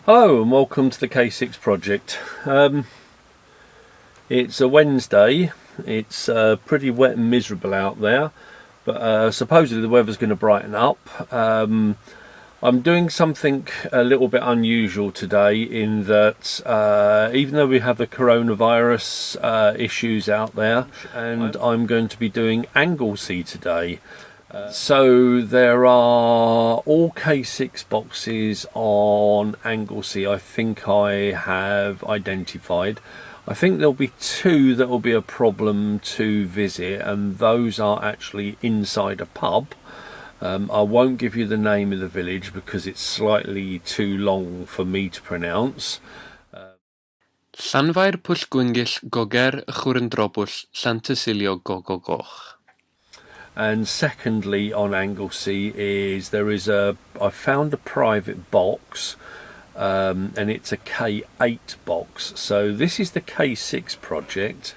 Hello and welcome to the K6 project. It's a Wednesday. It's pretty wet and miserable out there, but supposedly the weather's going to brighten up. I'm doing something a little bit unusual today in that even though we have the coronavirus issues out there, and I'm going to be doing Anglesey today. So there are all K6 boxes on Anglesey I think I have identified. I think there'll be two that will be a problem to visit, and those are actually inside a pub. I won't give you the name of the village because it's slightly too long for me to pronounce. Llanfair Pwllgwyngyll Goger Chwrndrobwll Llantysilio Gogogoch. And secondly, on Anglesey I found a private box, and it's a K8 box. So this is the K6 project,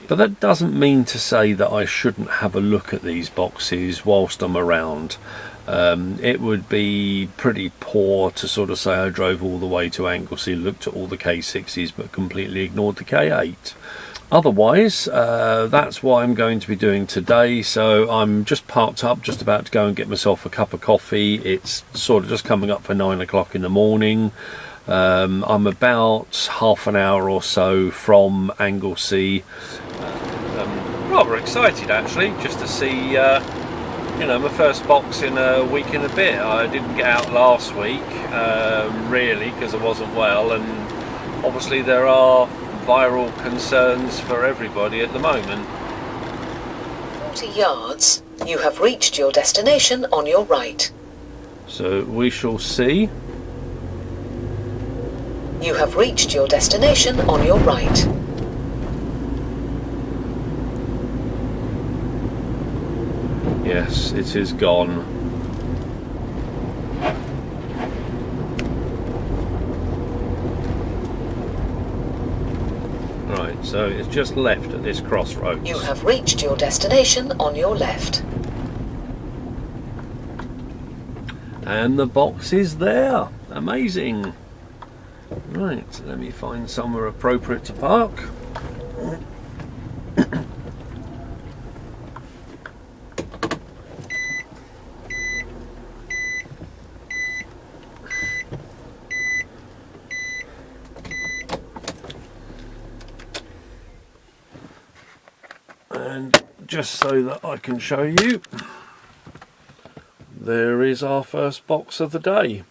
but that doesn't mean to say that I shouldn't have a look at these boxes whilst I'm around. It would be pretty poor to sort of say I drove all the way to Anglesey, looked at all the K6s, but completely ignored the K8. Otherwise, that's what I'm going to be doing today. So I'm just parked up, just about to go and get myself a cup of coffee. It's sort of just coming up for 9 o'clock in the morning. I'm about half an hour or so from Anglesey. Rather excited actually, just to see my first box in a week and a bit. I didn't get out last week, really, because I wasn't well, and obviously there are viral concerns for everybody at the moment. 40 yards, you have reached your destination on your right. So we shall see. You have reached your destination on your right. Yes, it is gone. Right, so it's just left at this crossroads. You have reached your destination on your left. And the box is there. Amazing. Right, let me find somewhere appropriate to park. And just so that I can show you, there is our first box of the day.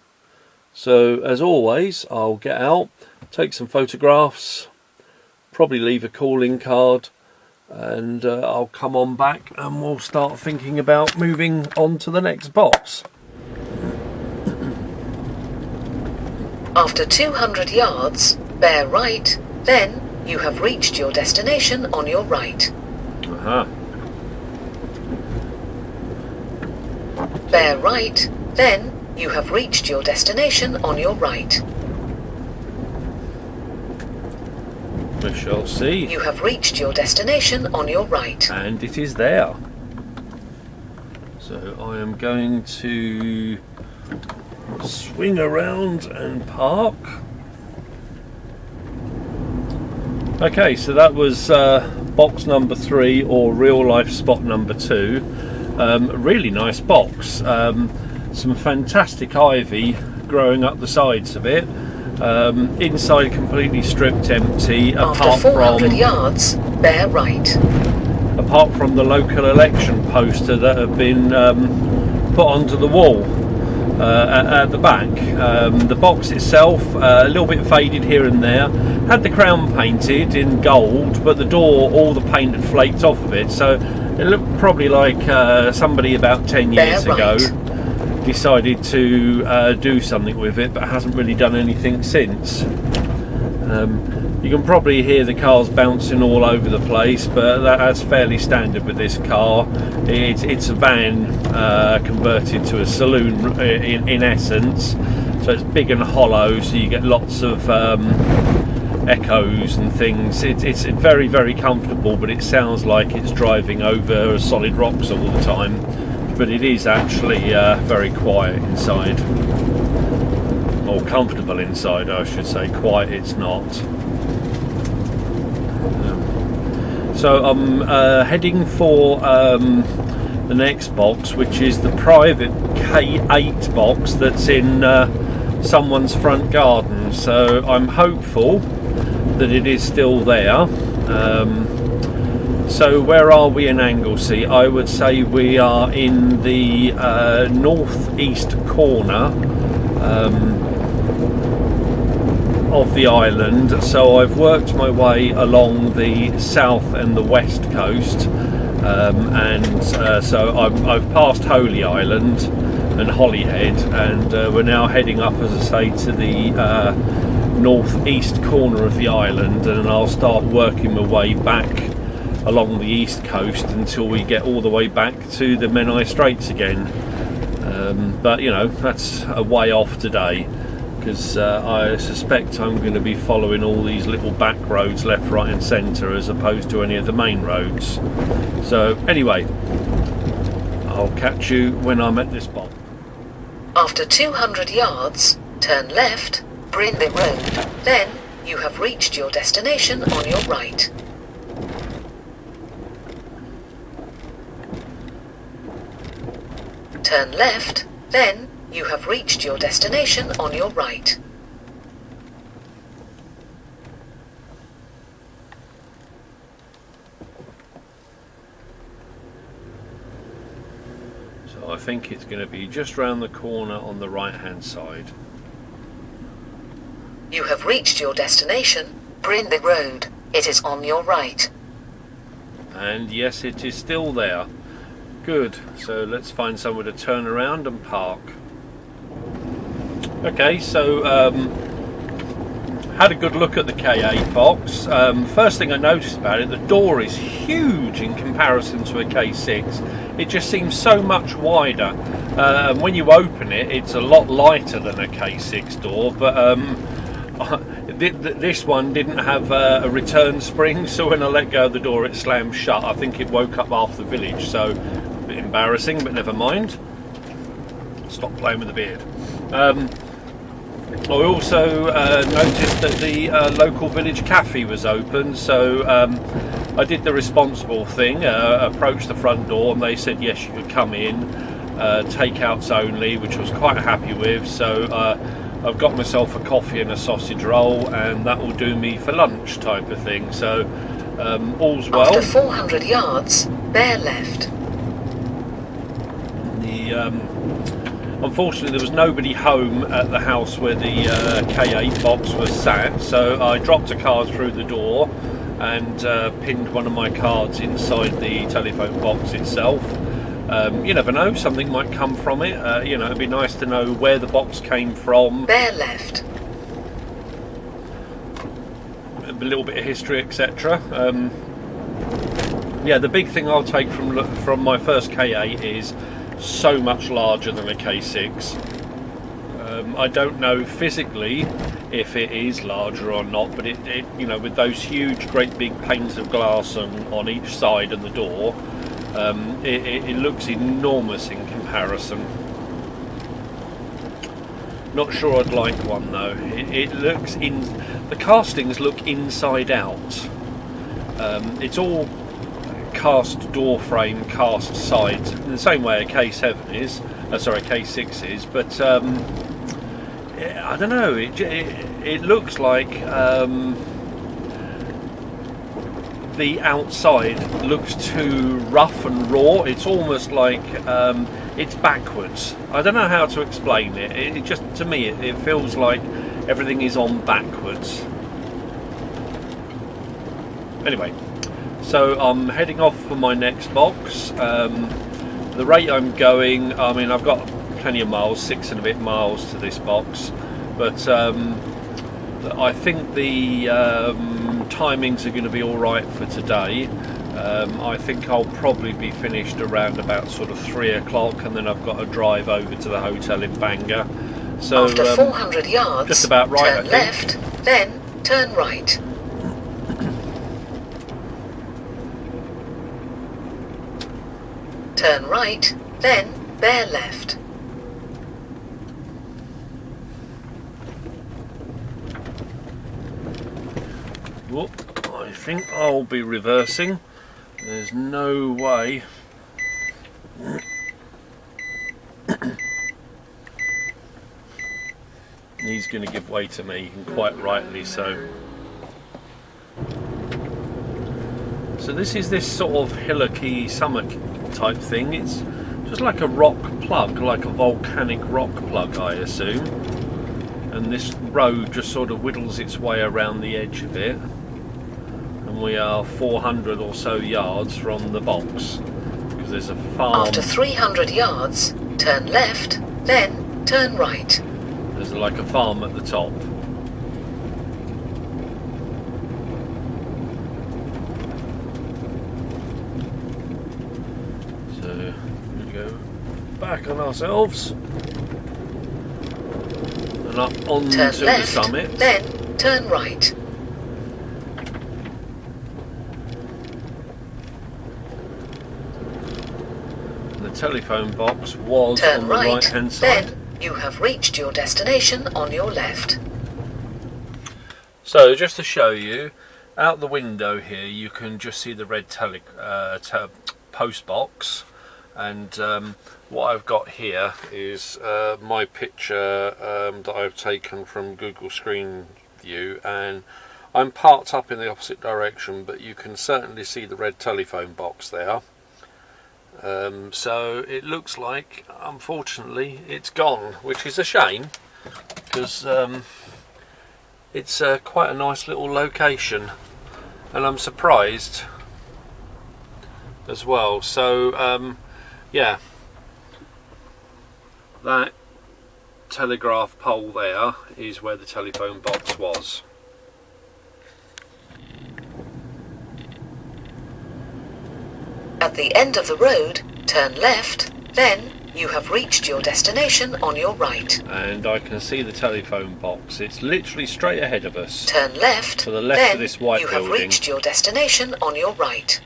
So as always, I'll get out, take some photographs, probably leave a calling card, and I'll come on back and we'll start thinking about moving on to the next box. After 200 yards, bear right, then you have reached your destination on your right. Bear right, then you have reached your destination on your right. We shall see. You have reached your destination on your right. And it is there. So I am going to swing around and park. Okay, so that was box number 3, or real life spot number 2. Really nice box. Some fantastic ivy growing up the sides of it. Inside completely stripped empty. After 400 yards, bear right. Apart from the local election poster that have been put onto the wall at the back. The box itself, a little bit faded here and there. Had the crown painted in gold, but the door, all the paint had flaked off of it. So it looked probably like somebody about 10 years ago decided to do something with it, but hasn't really done anything since. You can probably hear the cars bouncing all over the place, but that's fairly standard with this car. It's a van converted to a saloon in essence, so it's big and hollow, so you get lots of echoes and things. It's very, very comfortable, but it sounds like it's driving over solid rocks all the time. But it is actually very quiet inside. or comfortable inside, I should say. Quite, it's not. So I'm heading for the next box, which is the private K8 box that's in someone's front garden. So I'm hopeful that it is still there. So where are we in Anglesey? I would say we are in the northeast corner of the island. So I've worked my way along the south and the west coast, so I've passed Holy Island and Holyhead, and we're now heading up, as I say, to the northeast corner of the island, and I'll start working my way back along the east coast until we get all the way back to the Menai Straits again. But you know, that's a way off today, because I suspect I'm going to be following all these little back roads left, right and centre, as opposed to any of the main roads. So anyway, I'll catch you when I'm at this spot. After 200 yards, turn left, Brindley Road. Then you have reached your destination on your right. Turn left, then you have reached your destination on your right. So I think it's going to be just round the corner on the right hand side. You have reached your destination, Brindley Road. It is on your right. And yes, it is still there. Good, so let's find somewhere to turn around and park. Okay, so had a good look at the K8 box. First thing I noticed about it, the door is huge in comparison to a K6. It just seems so much wider. And when you open it, it's a lot lighter than a K6 door, but this one didn't have a return spring, so when I let go of the door it slammed shut. I think it woke up half the village, so a bit embarrassing, but never mind. Stop playing with the beard. I also noticed that the local village cafe was open, so I did the responsible thing, approached the front door, and they said yes, you could come in, takeouts only, which I was quite happy with. So I've got myself a coffee and a sausage roll, and that will do me for lunch type of thing. So all's well. After 400 yards, bear left. Unfortunately, there was nobody home at the house where the K8 box was sat, so I dropped a card through the door and pinned one of my cards inside the telephone box itself. You never know, something might come from it. You know, it'd be nice to know where the box came from. Bear left. A little bit of history, etc. Yeah, the big thing I'll take from my first K8 is so much larger than a K6. I don't know physically if it is larger or not, but it you know, with those huge, great big panes of glass on each side and the door, it looks enormous in comparison. Not sure I'd like one though. It looks the castings look inside out. It's all cast door frame, cast sides, in the same way a K7 is, sorry, a K6 is, but I don't know, it looks like the outside looks too rough and raw. It's almost like it's backwards. I don't know how to explain it. It just, to me, it feels like everything is on backwards. Anyway, so I'm heading off for my next box. The rate I'm going, I mean, I've got plenty of miles, 6 and a bit miles to this box, but I think the timings are going to be alright for today. I think I'll probably be finished around about sort of 3 o'clock, and then I've got to drive over to the hotel in Bangor. So after 400 yards, just about right, turn left, then turn right. Turn right, then bear left. Whoop, I think I'll be reversing. There's no way. He's going to give way to me, and quite rightly so. So this is this sort of hillocky summer type thing. It's just like a rock plug, like a volcanic rock plug, I assume. And this road just sort of whittles its way around the edge of it. And we are 400 or so yards from the box, because there's a farm. After 300 yards, turn left, then turn right. There's like a farm at the top. So we go back on ourselves and up onto Turn the left, summit. then turn right. The telephone box was Turn on the right hand side. then you have reached your destination on your left. So just to show you, out the window here you can just see the red post box, and what I've got here is my picture that I've taken from Google Streetview, and I'm parked up in the opposite direction, but you can certainly see the red telephone box there. So it looks like, unfortunately, it's gone, which is a shame, because it's quite a nice little location, and I'm surprised as well. So yeah, that telegraph pole there is where the telephone box was. At the end of the road, turn left, then you have reached your destination on your right. And I can see the telephone box. It's literally straight ahead of us. Turn left, To the left then of this white you building. have reached your destination on your right.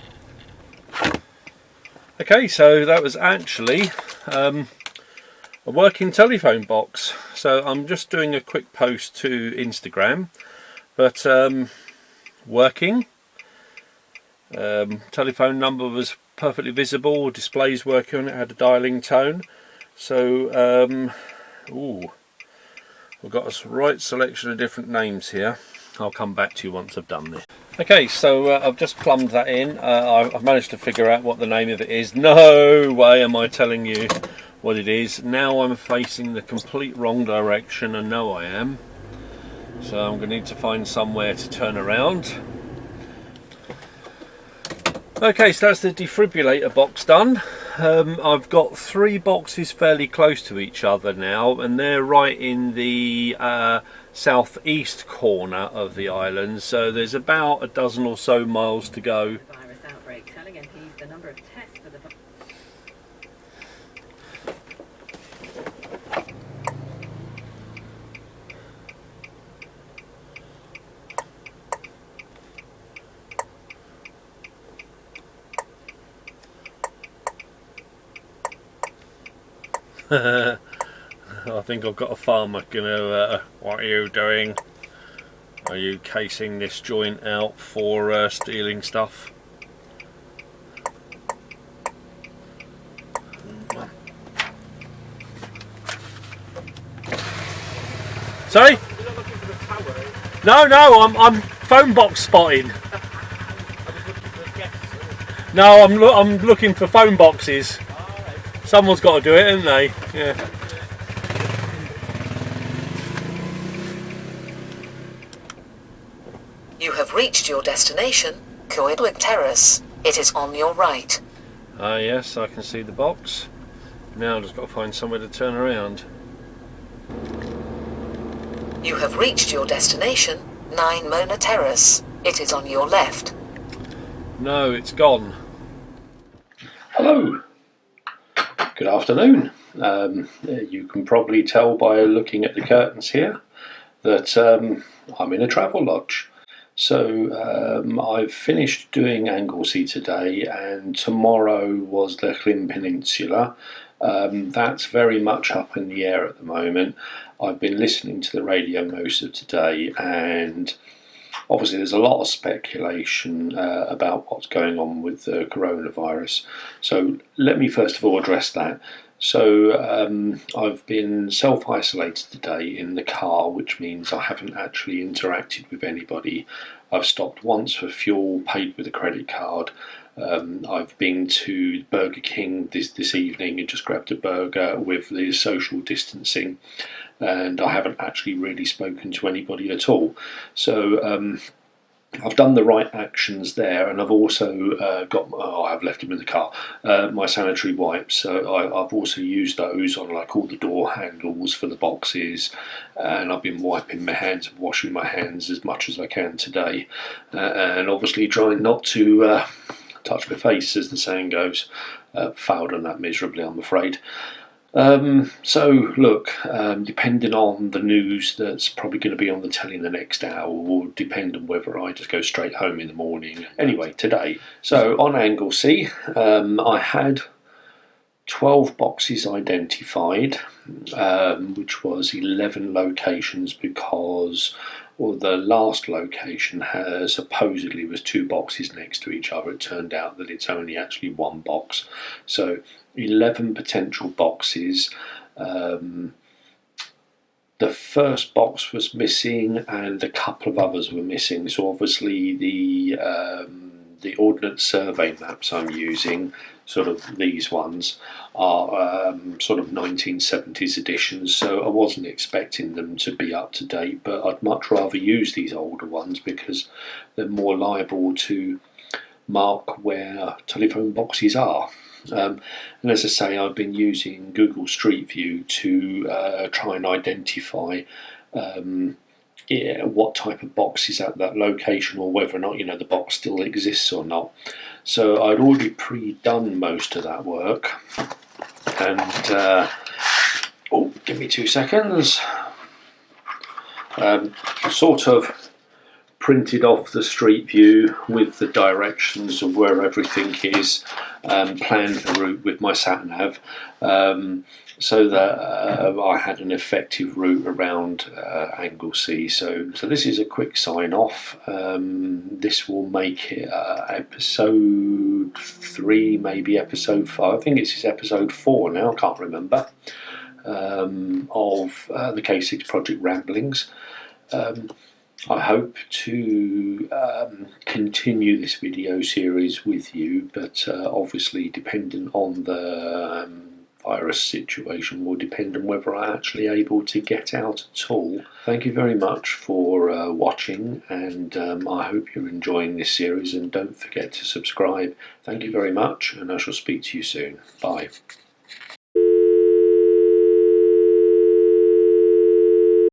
Okay, so that was actually a working telephone box. So I'm just doing a quick post to Instagram, but working. Telephone number was perfectly visible, displays working on it, had a dialing tone. So we've got a right selection of different names here. I'll come back to you once I've done this. Okay, so I've just plumbed that in. I've managed to figure out what the name of it is. No way am I telling you what it is. Now I'm facing the complete wrong direction, and no I am. So I'm going to need to find somewhere to turn around. Okay, so that's the defibrillator box done. I've got 3 boxes fairly close to each other now, and they're right in the southeast corner of the island, so there's about a dozen or so miles to go. Virus outbreak telling MPs the number of tests for the I think I've got a farmer gonna. What are you doing? Are you casing this joint out for stealing stuff? Sorry? No, I'm phone box spotting. No, I'm looking for phone boxes. Someone's got to do it, haven't they? Yeah. You have reached your destination, Coedwick Terrace. It is on your right. Ah, yes, I can see the box. Now I've just got to find somewhere to turn around. You have reached your destination, 9 Mona Terrace. It is on your left. No, it's gone. Hello. Good afternoon. You can probably tell by looking at the curtains here that I'm in a travel lodge. So I've finished doing Anglesey today, and tomorrow was the Llyn Peninsula. That's very much up in the air at the moment. I've been listening to the radio most of today, and obviously there's a lot of speculation about what's going on with the coronavirus. So let me first of all address that. So I've been self-isolated today in the car, which means I haven't actually interacted with anybody. I've stopped once for fuel, paid with a credit card. I've been to Burger King this evening and just grabbed a burger with the social distancing, and I haven't actually really spoken to anybody at all. So I've done the right actions there, and I've also got, I've left them in the car, my sanitary wipes. So I've also used those on like all the door handles for the boxes, and I've been wiping my hands and washing my hands as much as I can today, and obviously trying not to touch my face, as the saying goes. Failed on that miserably, I'm afraid. So look, depending on the news that's probably going to be on the telly in the next hour will depend on whether I just go straight home in the morning. Anyway, today, so on Anglesey, I had 12 boxes identified, which was 11 locations, because the last location supposedly was 2 boxes next to each other. It turned out that it's only actually 1 box. So 11 potential boxes. The first box was missing and a couple of others were missing. So obviously the Ordnance Survey maps I'm using, sort of these ones, are sort of 1970s editions, so I wasn't expecting them to be up to date, but I'd much rather use these older ones because they're more liable to mark where telephone boxes are. And as I say, I've been using Google Street View to try and identify what type of box is at that location, or whether or not the box still exists or not. So I'd already pre-done most of that work, and give me 2 seconds. Sort of printed off the Street View with the directions of where everything is, planned the route with my sat nav, so that I had an effective route around Anglesey. So this is a quick sign off. This will make it episode 3, maybe episode 5. I think it's episode 4 now, I can't remember, of the thek6project ramblings. I hope to continue this video series with you, but obviously depending on the virus situation will depend on whether I'm actually able to get out at all. Thank you very much for watching, and I hope you're enjoying this series, and don't forget to subscribe. Thank you very much, and I shall speak to you soon. Bye.